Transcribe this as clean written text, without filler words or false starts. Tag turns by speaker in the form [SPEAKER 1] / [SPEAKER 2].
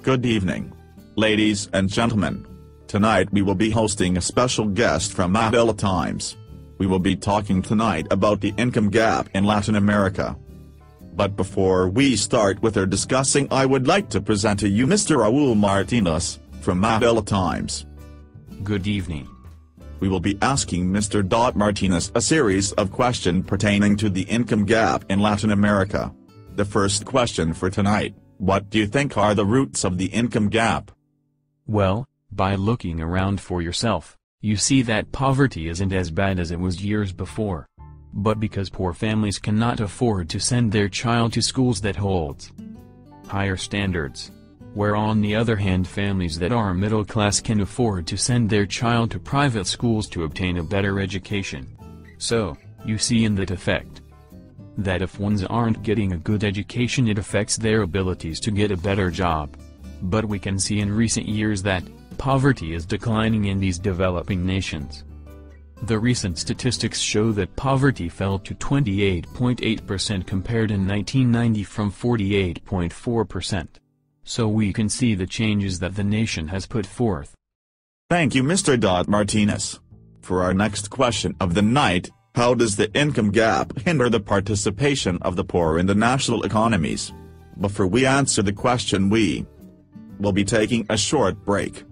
[SPEAKER 1] Good evening. Ladies and gentlemen. Tonight we will be hosting a special guest from Manila Times. We will be talking tonight about the income gap in Latin America. But before we start with our discussing, I would like to present to you Mr. Raul Martinez, from Manila Times.
[SPEAKER 2] Good evening.
[SPEAKER 1] We will be asking Mr. Martinez a series of questions pertaining to the income gap in Latin America. The first question for tonight: what do you think are the roots of the income gap?
[SPEAKER 2] Well, by looking around for yourself, you see that poverty isn't as bad as it was years before. But because poor families cannot afford to send their child to schools that holds higher standards, where on the other hand families that are middle class can afford to send their child to private schools to obtain a better education. So, you see in that effect, that if ones aren't getting a good education, it affects their abilities to get a better job. But we can see in recent years that poverty is declining in these developing nations. The recent statistics show that poverty fell to 28.8% compared in 1990 from 48.4%. So we can see the changes that the nation has put forth.
[SPEAKER 1] Thank you, Mr. Martinez. For our next question of the night: how does the income gap hinder the participation of the poor in the national economies? Before we answer the question, we will be taking a short break.